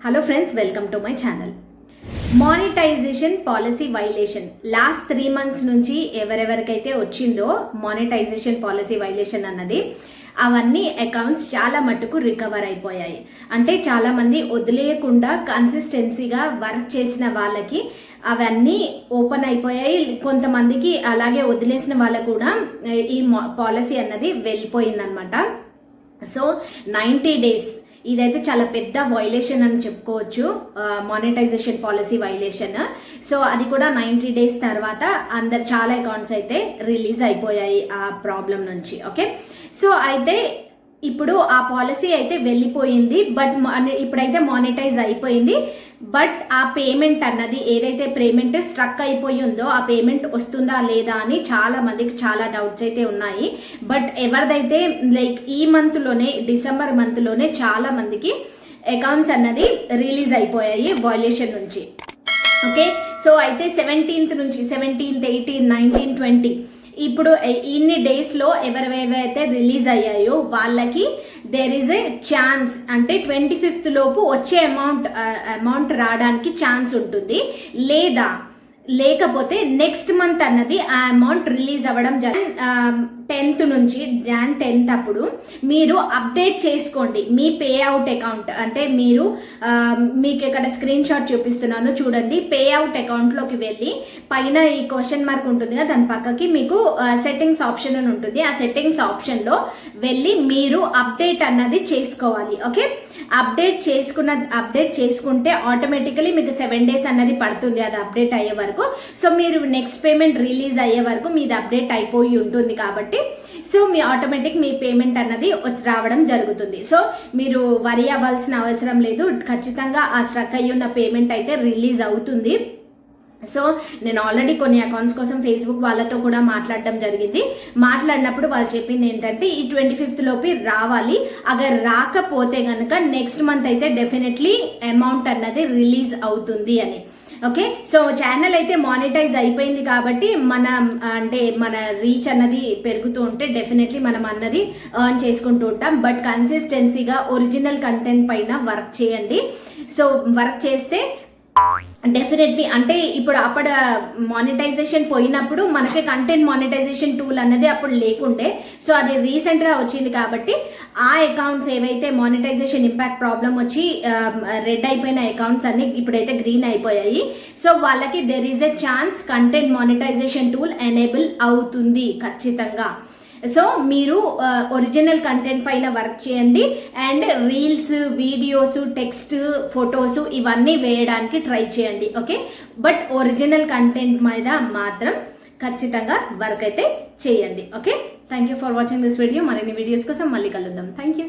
Hello friends, welcome to my channel. Monetization policy violation last 3 months నుంచి ఎవరెవరికైతే వచ్చిందో monetisation policy violation అన్నది, అవన్నీ accounts చాలా మట్టుకు రికవర్ అయిపోయాయి. అంటే చాలామంది వదిలేయకుండా కన్సిస్టెన్సీగా వర్క్ చేసిన వాళ్ళకి అవన్నీ ఓపెన్ అయిపోయాయి. కొంతమందికి అలాగే వదిలేసిన వాళ్ళకు కూడా ఈ పాలసీ అన్నది వెళ్ళిపోయిందనమాట. సో 90 days ఇదైతే చాలా పెద్ద వైలేషన్ అని చెప్పుకోవచ్చు, మానిటైజేషన్ పాలసీ వైలేషన్. సో అది కూడా 90 days తర్వాత చాలా అకౌంట్స్ అయితే రిలీజ్ అయిపోయాయి ఆ ప్రాబ్లం నుంచి. ఓకే, సో అయితే ఇప్పుడు ఆ పాలసీ అయితే వెళ్ళిపోయింది, బట్ ఇప్పుడైతే మానిటైజ్ అయిపోయింది. బట్ ఆ పేమెంట్ అన్నది ఏదైతే పేమెంట్ స్ట్రక్ అయిపోయి ఉందో ఆ పేమెంట్ వస్తుందా లేదా అని చాలా మందికి చాలా డౌట్స్ అయితే ఉన్నాయి. బట్ ఎవరిదైతే లైక్ ఈ మంత్లోనే, డిసెంబర్ మంత్లోనే చాలా మందికి అకౌంట్స్ అన్నది రిలీజ్ అయిపోయాయి వైలేషన్ నుంచి. ఓకే, సో అయితే 17th నుంచి 17th, 18, 19, 20 ఇప్పుడు ఇన్ని డేస్లో ఎవరైతే రిలీజ్ అయ్యాయో వాళ్ళకి దేర్ ఈజ్ ఏ ఛాన్స్, అంటే 25th లోపు వచ్చే అమౌంట్ రావడానికి ఛాన్స్ ఉంటుంది. లేకపోతే నెక్స్ట్ మంత్ అన్నది ఆ అమౌంట్ రిలీజ్ అవ్వడం 10th నుంచి Jan 10th అప్పుడు మీరు అప్డేట్ చేసుకోండి మీ పే అవుట్ అకౌంట్. అంటే మీకు ఇక్కడ స్క్రీన్ షాట్ చూపిస్తున్నాను చూడండి. పే అవుట్ అకౌంట్లోకి వెళ్ళి పైన ఈ క్వశ్చన్ మార్క్ ఉంటుంది కదా, దాని పక్కకి మీకు సెట్టింగ్స్ ఆప్షన్ అని ఉంటుంది. ఆ సెట్టింగ్స్ ఆప్షన్లో వెళ్ళి మీరు అప్డేట్ అన్నది చేసుకోవాలి. ఓకే, అప్డేట్ చేసుకుంటే ఆటోమేటికలీ మీకు 7 days అన్నది పడుతుంది అది అప్డేట్ అయ్యే వరకు. సో మీరు నెక్స్ట్ పేమెంట్ రిలీజ్ అయ్యే వరకు మీది అప్డేట్ అయిపోయి ఉంటుంది కాబట్టి సో మీ పేమెంట్ అన్నది రావడం జరుగుతుంది. సో మీరు వరి అవ్వాల్సిన అవసరం లేదు, ఖచ్చితంగా ఆ స్ట్రక్ అయ్యి ఉన్న పేమెంట్ అయితే రిలీజ్ అవుతుంది. సో నేను ఆల్రెడీ కొన్ని అకౌంట్స్ కోసం ఫేస్బుక్ వాళ్ళతో కూడా మాట్లాడడం జరిగింది. మాట్లాడినప్పుడు వాళ్ళు చెప్పింది ఏంటంటే ఈ 25th లోపు రావాలి, అగర్ రాకపోతే కనుక నెక్స్ట్ మంత్ అయితే డెఫినెట్లీ అమౌంట్ అన్నది రిలీజ్ అవుతుంది అని. ఓకే, సో ఛానల్ అయితే మానిటైజ్ అయిపోయింది కాబట్టి మన రీచ్ అన్నది పెరుగుతూ ఉంటే డెఫినెట్లీ మనం అన్నది ఎర్న్ చేసుకుంటూ ఉంటాం. బట్ కన్సిస్టెన్సీగా ఒరిజినల్ కంటెంట్ పైన వర్క్ చేయండి. సో వర్క్ చేస్తే డెఫినెట్లీ, అంటే అప్పుడు మానిటైజేషన్ పోయినప్పుడు మనకి కంటెంట్ మానిటైజేషన్ టూల్ అన్నది అప్పుడు లేకుండే. సో అది రీసెంట్గా వచ్చింది కాబట్టి ఆ అకౌంట్స్ ఏవైతే మానిటైజేషన్ ఇంపాక్ట్ ప్రాబ్లం వచ్చి రెడ్ అయిపోయిన అకౌంట్స్ అన్ని ఇప్పుడైతే గ్రీన్ అయిపోయాయి. సో వాళ్ళకి there is a chance content monetization tool enable అవుతుంది ఖచ్చితంగా. సో మీరు ఒరిజినల్ కంటెంట్ పైన వర్క్ చేయండి and reels, videos, text, photos ఇవన్నీ వేయడానికి ట్రై చేయండి. ఓకే, బట్ ఒరిజినల్ కంటెంట్ మీద మాత్రం ఖచ్చితంగా వర్క్ అయితే చేయండి. Okay, thank you for watching this video. మరిన్ని వీడియోస్ కోసం మళ్ళీ కలుద్దాం. Thank you.